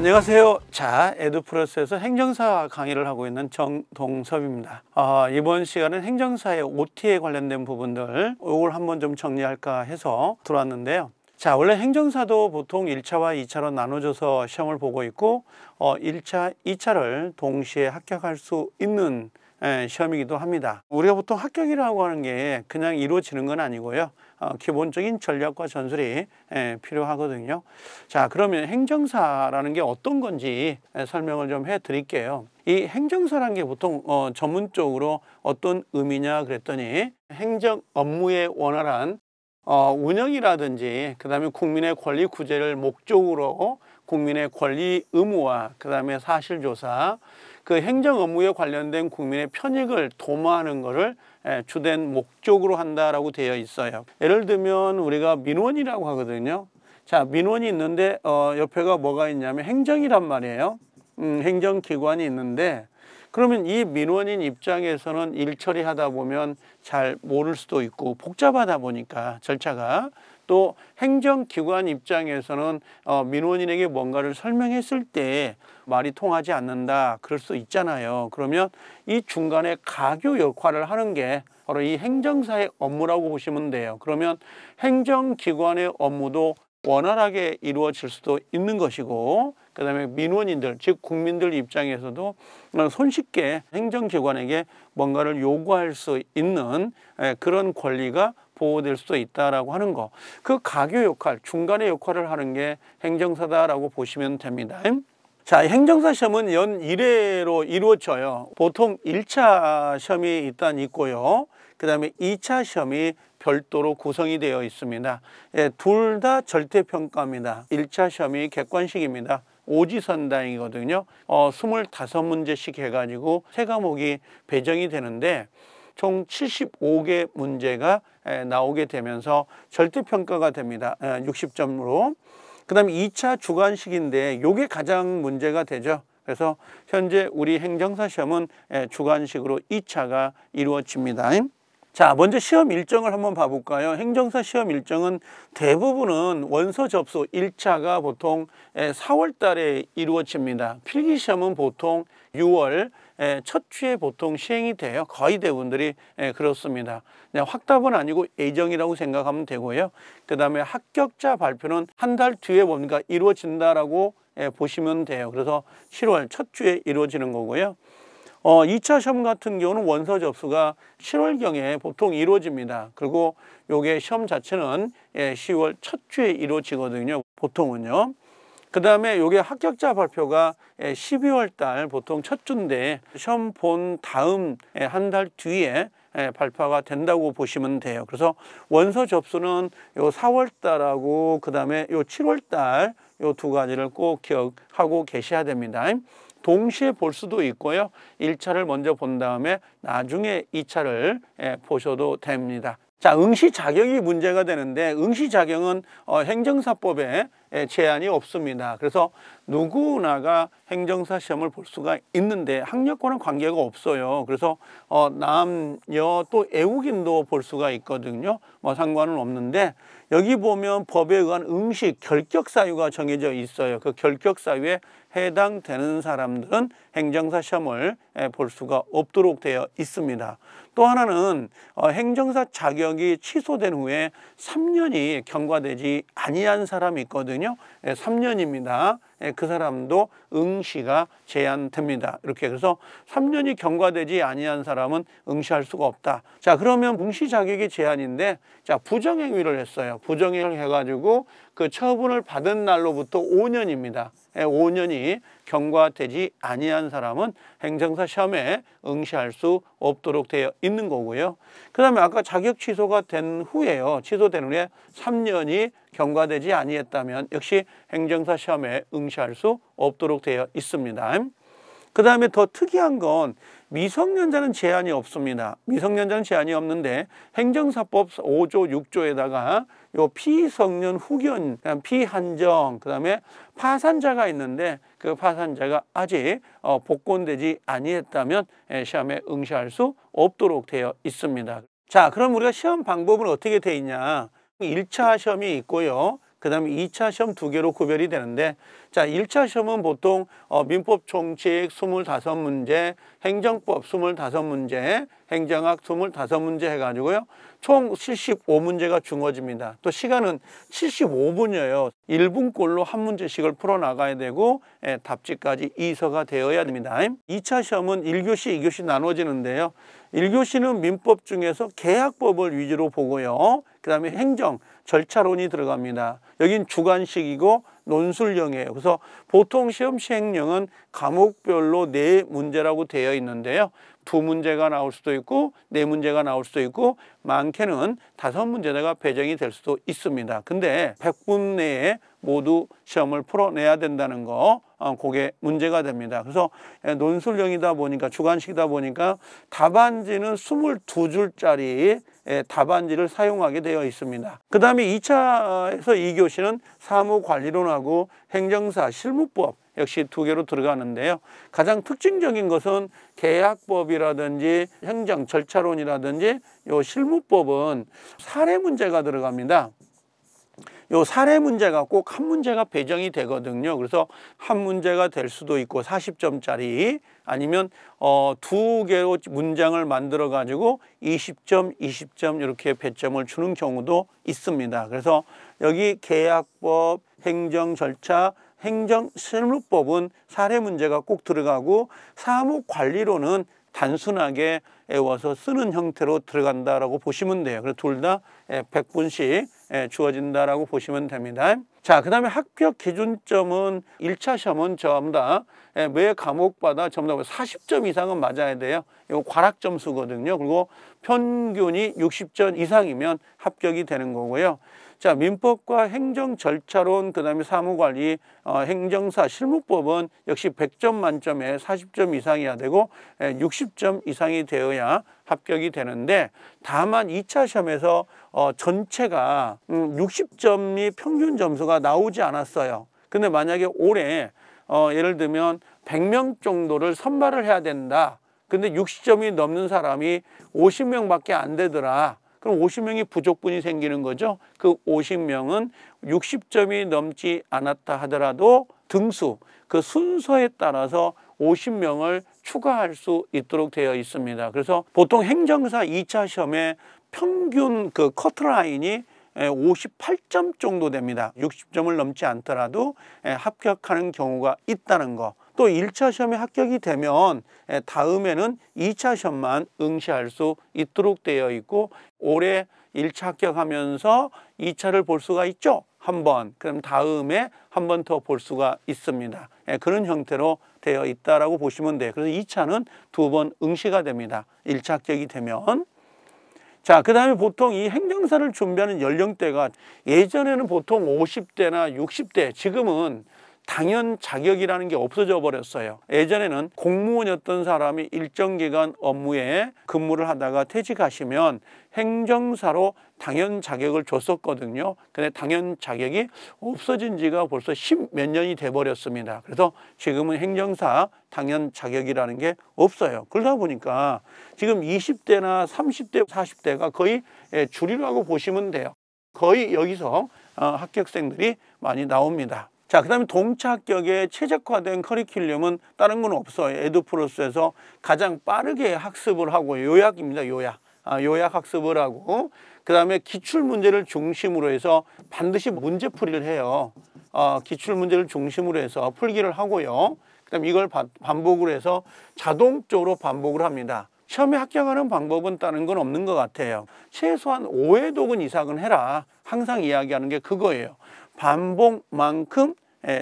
안녕하세요. 자, 에듀플러스에서 행정사 강의를 하고 있는 정동섭입니다. 이번 시간은 행정사의 OT에 관련된 부분들 이걸 한번 좀 정리할까 해서 들어왔는데요. 자, 원래 행정사도 보통 1차와 2차로 나눠져서 시험을 보고 있고 1차, 2차를 동시에 합격할 수 있는 시험이기도 합니다. 우리가 보통 합격이라고 하는 게 그냥 이루어지는 건 아니고요. 기본적인 전략과 전술이 필요하거든요. 자, 그러면 행정사라는 게 어떤 건지 설명을 좀 해드릴게요. 이 행정사라는 게 보통 전문적으로 어떤 의미냐 그랬더니 행정 업무의 원활한 운영이라든지 그 다음에 국민의 권리 구제를 목적으로 국민의 권리 의무와 그 다음에 사실조사, 그 행정 업무에 관련된 국민의 편익을 도모하는 것을 주된 목적으로 한다라고 되어 있어요. 예를 들면 우리가 민원이라고 하거든요. 자, 민원이 있는데 옆에가 뭐가 있냐면 행정이란 말이에요. 행정기관이 있는데 그러면 이 민원인 입장에서는 일 처리하다 보면 잘 모를 수도 있고 복잡하다 보니까 절차가, 또 행정기관 입장에서는 민원인에게 뭔가를 설명했을 때 말이 통하지 않는다 그럴 수 있잖아요. 그러면 이 중간에 가교 역할을 하는 게 바로 이 행정사의 업무라고 보시면 돼요. 그러면 행정기관의 업무도 원활하게 이루어질 수도 있는 것이고, 그 다음에 민원인들, 즉 국민들 입장에서도 손쉽게 행정기관에게 뭔가를 요구할 수 있는 그런 권리가 보호될 수도 있다라고 하는 거, 그 가교 역할, 중간의 역할을 하는 게 행정사다라고 보시면 됩니다. 자, 행정사 시험은 연 1회로 이루어져요. 보통 1차 시험이 일단 있고요. 그 다음에 2차 시험이 별도로 구성이 되어 있습니다. 둘 다 절대평가입니다. 1차 시험이 객관식입니다. 오지선다이거든요. 25문제씩 해가지고 3과목이 배정이 되는데 총 75개 문제가 나오게 되면서 절대평가가 됩니다. 60점으로. 그 다음에 2차 주관식인데 이게 가장 문제가 되죠. 그래서 현재 우리 행정사 시험은 주관식으로 2차가 이루어집니다. 자, 먼저 시험 일정을 한번 봐볼까요? 행정사 시험 일정은 대부분은 원서 접수 1차가 보통 4월 달에 이루어집니다. 필기 시험은 보통 6월 첫 주에 보통 시행이 돼요. 거의 대부분들이 그렇습니다. 확답은 아니고 예정이라고 생각하면 되고요. 그 다음에 합격자 발표는 한 달 뒤에 뭔가 이루어진다라고 보시면 돼요. 그래서 7월 첫 주에 이루어지는 거고요. 2차 시험 같은 경우는 원서 접수가 7월경에 보통 이루어집니다. 그리고 요게 시험 자체는 10월 첫 주에 이루어지거든요. 보통은요. 그 다음에 요게 합격자 발표가 12월 달 보통 첫 주인데 시험 본 다음 한 달 뒤에 발표가 된다고 보시면 돼요. 그래서 원서 접수는 요 4월 달하고 그 다음에 요 7월 달 요 두 가지를 꼭 기억하고 계셔야 됩니다. 동시에 볼 수도 있고요. 1차를 먼저 본 다음에 나중에 2차를 보셔도 됩니다. 자, 응시 자격이 문제가 되는데 응시 자격은 행정사법에 제한이 없습니다. 그래서 누구나가 행정사 시험을 볼 수가 있는데 학력과는 관계가 없어요. 그래서 남녀 또 애국인도 볼 수가 있거든요. 상관은 없는데 여기 보면 법에 의한 응시 결격 사유가 정해져 있어요. 그 결격 사유에 해당되는 사람들은 행정사 시험을 볼 수가 없도록 되어 있습니다. 또 하나는 행정사 자격이 취소된 후에 3년이 경과되지 아니한 사람이 있거든요. 3년입니다. 그 사람도 응시가 제한됩니다. 이렇게 그래서 3년이 경과되지 아니한 사람은 응시할 수가 없다. 자, 그러면 응시 자격이 제한인데 자, 부정행위를 했어요. 부정행위를 해가지고 그 처분을 받은 날로부터 5년입니다. 5년이 경과되지 아니한 사람은 행정사 시험에 응시할 수 없도록 되어 있는 거고요. 그 다음에 아까 자격 취소가 된 후에요. 취소된 후에 3년이 경과되지 아니했다면 역시 행정사 시험에 응시할 수 없도록 되어 있습니다. 그 다음에 더 특이한 건 미성년자는 제한이 없습니다. 미성년자는 제한이 없는데 행정사법 5조 6조에다가 요 피성년 후견, 피한정, 그 다음에 파산자가 있는데 그 파산자가 아직 복권되지 아니했다면 시험에 응시할 수 없도록 되어 있습니다. 자, 그럼 우리가 시험 방법은 어떻게 되어 있냐? 1차 시험이 있고요. 그 다음에 2차 시험 2개로 구별이 되는데 자, 1차 시험은 보통 민법 총칙 25문제, 행정법 25문제, 행정학 25문제 해가지고요. 총 75문제가 주어집니다. 또 시간은 75분이에요. 1분꼴로 한 문제씩을 풀어나가야 되고 답지까지 이서가 되어야 됩니다. 2차 시험은 1교시, 2교시 나눠지는데요. 1교시는 민법 중에서 계약법을 위주로 보고요. 그 다음에 행정, 절차론이 들어갑니다. 여긴 주관식이고 논술형이에요. 그래서 보통 시험 시행령은 과목별로 4문제라고 되어 있는데요. 2문제가 나올 수도 있고 4문제가 나올 수도 있고 많게는 5문제가 배정이 될 수도 있습니다. 근데 100분 내에 모두 시험을 풀어내야 된다는 거, 그게 문제가 됩니다. 그래서 논술형이다 보니까, 주관식이다 보니까 답안지는 22줄짜리 답안지를 사용하게 되어 있습니다. 그 다음에 2차에서 2교시는 사무관리론하고 행정사, 실무법 역시 2개로 들어가는데요. 가장 특징적인 것은 계약법이라든지 행정 절차론이라든지 요 실무법은 사례 문제가 들어갑니다. 요 사례 문제가 꼭 한 문제가 배정이 되거든요. 그래서 한 문제가 될 수도 있고 40점짜리 아니면 2개로 문장을 만들어 가지고 20점, 20점 이렇게 배점을 주는 경우도 있습니다. 그래서 여기 계약법, 행정 절차, 행정 실무법은 사례 문제가 꼭 들어가고 사무관리론은 단순하게 외워서 쓰는 형태로 들어간다라고 보시면 돼요. 그래서 둘 다 100분씩 주어진다라고 보시면 됩니다. 자, 그 다음에 합격 기준점은 1차 시험은 전부 다 매 과목마다 전부 다 40점 이상은 맞아야 돼요. 이거 과락 점수거든요. 그리고 평균이 60점 이상이면 합격이 되는 거고요. 자, 민법과 행정 절차론, 그 다음에 사무관리, 행정사, 실무법은 역시 100점 만점에 40점 이상이어야 되고 60점 이상이 되어야 합격이 되는데, 다만 2차 시험에서 전체가 60점이 평균 점수가 나오지 않았어요. 근데 만약에 올해 예를 들면 100명 정도를 선발을 해야 된다. 근데 60점이 넘는 사람이 50명밖에 안 되더라. 그럼 50명이 부족분이 생기는 거죠. 그 50명은 60점이 넘지 않았다 하더라도 등수, 그 순서에 따라서 50명을 추가할 수 있도록 되어 있습니다. 그래서 보통 행정사 2차 시험에 평균 그 커트라인이 58점 정도 됩니다. 60점을 넘지 않더라도 합격하는 경우가 있다는 거. 또 1차 시험에 합격이 되면 다음에는 2차 시험만 응시할 수 있도록 되어 있고, 올해 1차 합격하면서 2차를 볼 수가 있죠. 한 번. 그럼 다음에 한 번 더 볼 수가 있습니다. 그런 형태로 되어 있다라고 보시면 돼요. 그래서 2차는 2번 응시가 됩니다. 1차 합격이 되면. 자, 그 다음에 보통 이 행정사를 준비하는 연령대가 예전에는 보통 50대나 60대, 지금은 당연 자격이라는 게 없어져 버렸어요. 예전에는 공무원이었던 사람이 일정 기간 업무에 근무를 하다가 퇴직하시면 행정사로 당연 자격을 줬었거든요. 근데 당연 자격이 없어진 지가 벌써 10몇 년이 돼 버렸습니다. 그래서 지금은 행정사 당연 자격이라는 게 없어요. 그러다 보니까 지금 20대나 30대, 40대가 거의 주류라고 보시면 돼요. 거의 여기서 합격생들이 많이 나옵니다. 자, 그 다음에 동차 합격에 최적화된 커리큘럼은 다른 건 없어요. 에듀플러스에서 가장 빠르게 학습을 하고, 요약입니다. 요약 학습을 하고, 그 다음에 기출문제를 중심으로 해서 반드시 문제풀이를 해요. 기출문제를 중심으로 해서 풀기를 하고요. 그 다음에 이걸 반복을 해서 자동적으로 반복을 합니다. 시험에 합격하는 방법은 다른 건 없는 것 같아요. 최소한 5회독은 이상은 해라. 항상 이야기하는 게 그거예요. 반복만큼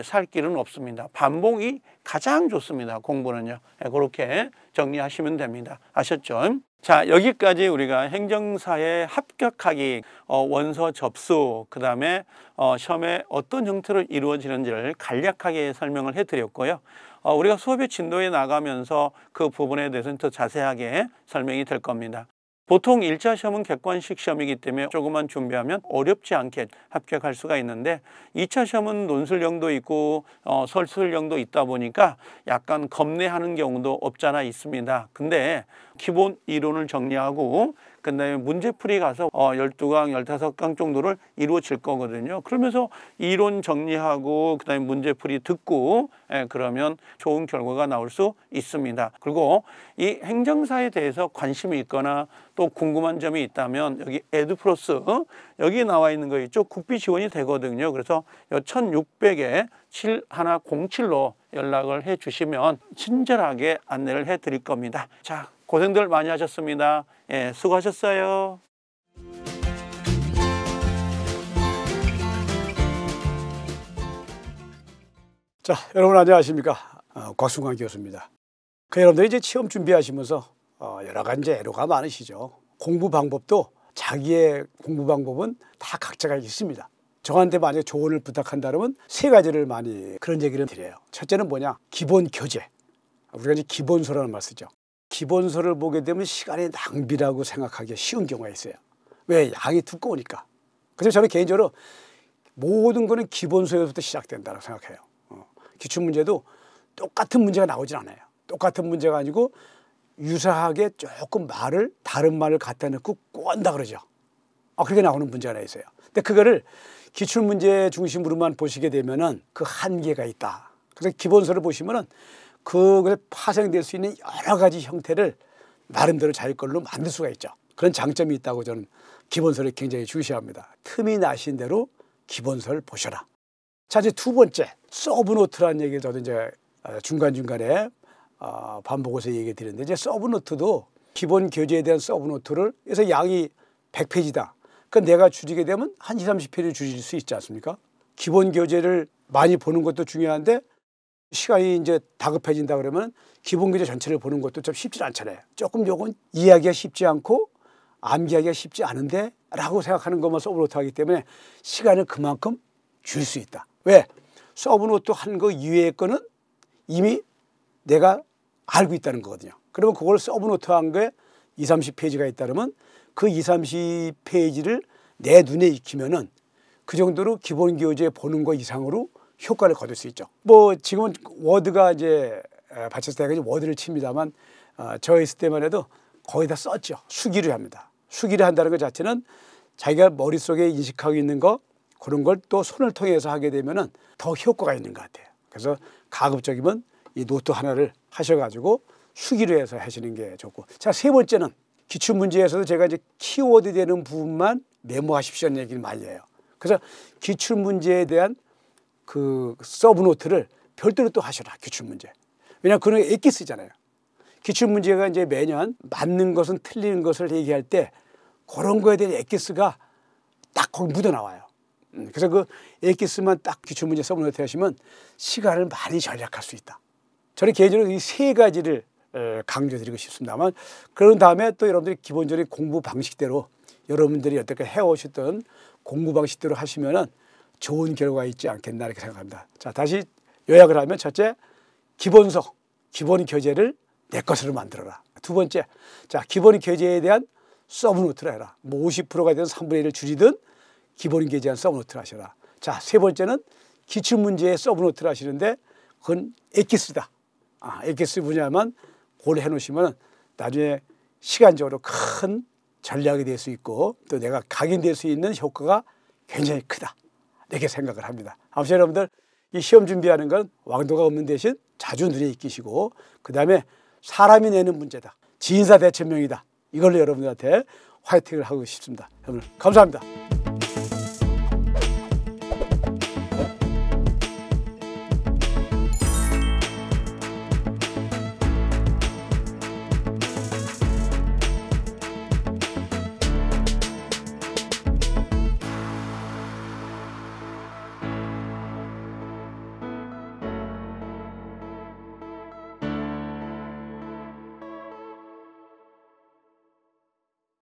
살 길은 없습니다. 반복이 가장 좋습니다. 공부는요. 그렇게 정리하시면 됩니다. 아셨죠? 자, 여기까지 우리가 행정사에 합격하기, 원서 접수, 그 다음에 시험에 어떤 형태로 이루어지는지를 간략하게 설명을 해드렸고요. 우리가 수업의 진도에 나가면서 그 부분에 대해서는 더 자세하게 설명이 될 겁니다. 보통 1차 시험은 객관식 시험이기 때문에 조금만 준비하면 어렵지 않게 합격할 수가 있는데, 2차 시험은 논술형도 있고 설술형도 있다 보니까 약간 겁내하는 경우도 없잖아 있습니다. 근데 기본 이론을 정리하고 그다음에 문제풀이 가서 12강, 15강 정도를 이루어질 거거든요. 그러면서 이론 정리하고 그다음에 문제풀이 듣고 그러면 좋은 결과가 나올 수 있습니다. 그리고 이 행정사에 대해서 관심이 있거나 또 궁금한 점이 있다면 여기 에듀플러스 여기 나와 있는 거 있죠. 국비 지원이 되거든요. 그래서 1600에 7107로 연락을 해 주시면 친절하게 안내를 해 드릴 겁니다. 자, 고생들 많이 하셨습니다. 예, 수고하셨어요. 자, 여러분 안녕하십니까? 곽순광 교수입니다. 여러분들이 이제 시험 준비하시면서 여러 가지 애로가 많으시죠. 공부 방법도 자기의 공부 방법은 다 각자가 있습니다. 저한테 만약에 조언을 부탁한다면 세 가지를 많이 그런 얘기를 드려요. 첫째는 뭐냐? 기본 교재. 우리가 이제 기본서라는 말 쓰죠. 기본서를 보게 되면 시간의 낭비라고 생각하기 쉬운 경우가 있어요. 왜? 양이 두꺼우니까. 그래서 저는 개인적으로 모든 거는 기본서에서부터 시작된다고 생각해요. 기출문제도 똑같은 문제가 나오진 않아요. 똑같은 문제가 아니고 유사하게 조금 다른 말을 갖다 넣고 꼰다 그러죠. 그렇게 나오는 문제가 하나 있어요. 근데 그거를 기출문제 중심으로만 보시게 되면은 그 한계가 있다. 그래서 기본서를 보시면은 그것에 파생될 수 있는 여러 가지 형태를 나름대로 자기 걸로 만들 수가 있죠. 그런 장점이 있다고 저는 기본서를 굉장히 중시합니다. 틈이 나신 대로 기본서를 보셔라. 자, 이제 두 번째, 서브노트라는 얘기를 저도 이제 중간중간에 반복해서 얘기 드리는데, 이제 서브노트도 기본 교재에 대한 서브노트를 해서 양이 100페이지다. 그러니까 내가 줄이게 되면 한 20, 30페이지 줄일 수 있지 않습니까? 기본 교재를 많이 보는 것도 중요한데 시간이 이제 다급해진다 그러면 기본 교재 전체를 보는 것도 좀 쉽지 않잖아요. 조금 요건 이해하기가 쉽지 않고 암기하기가 쉽지 않은데 라고 생각하는 것만 서브노트 하기 때문에 시간을 그만큼 줄 수 있다. 왜? 서브노트 한 거 이외의 거는 이미 내가 알고 있다는 거거든요. 그러면 그걸 서브노트 한 거에 20, 30페이지가 있다면 그 20, 30페이지를 내 눈에 익히면은 그 정도로 기본 교재 보는 거 이상으로 효과를 거둘 수 있죠. 뭐 지금은 워드가 이제 받쳤을 때가 워드를 칩니다만 저 있을 때만 해도 거의 다 썼죠. 수기를 합니다. 수기를 한다는 것 자체는 자기가 머릿속에 인식하고 있는 거 그런 걸 또 손을 통해서 하게 되면은 더 효과가 있는 것 같아요. 그래서 가급적이면 이 노트 하나를 하셔가지고 수기로 해서 하시는 게 좋고. 자, 세 번째는 기출문제에서도 제가 이제 키워드 되는 부분만 메모하십시오는 얘기를 많이 해요. 그래서 기출문제에 대한 그 서브노트를 별도로 또 하셔라, 기출문제. 왜냐하면 그런 게 액기 쓰잖아요. 기출문제가 이제 매년 맞는 것은 틀리는 것을 얘기할 때 그런 거에 대한 액기스가 딱 거기 묻어 나와요. 그래서 그 액기스만 딱 기출문제 서브노트 하시면 시간을 많이 절약할 수 있다. 저는 개인적으로 이 세 가지를 강조드리고 싶습니다만, 그런 다음에 또 여러분들이 기본적인 공부 방식대로 여러분들이 여태까지 해오셨던 공부 방식대로 하시면은 좋은 결과가 있지 않겠나 이렇게 생각합니다. 자, 다시 요약을 하면 첫째, 기본서, 기본 교재를 내 것으로 만들어라. 두 번째, 자, 기본 교재에 대한 서브노트를 해라. 뭐 50%가 되든 3분의 1을 줄이든 기본 교재에 대한 서브노트를 하셔라. 자, 세 번째는 기출문제에 서브노트를 하시는데 그건 액기스다. 액기스 분야만 그걸 해놓으시면 나중에 시간적으로 큰 전략이 될 수 있고 또 내가 각인될 수 있는 효과가 굉장히 크다. 이렇게 생각을 합니다. 아무튼 여러분들 이 시험 준비하는 건 왕도가 없는 대신 자주 눈에 익히시고 그다음에 사람이 내는 문제다. 지인사 대천명이다. 이걸로 여러분들한테 화이팅을 하고 싶습니다. 여러분 감사합니다.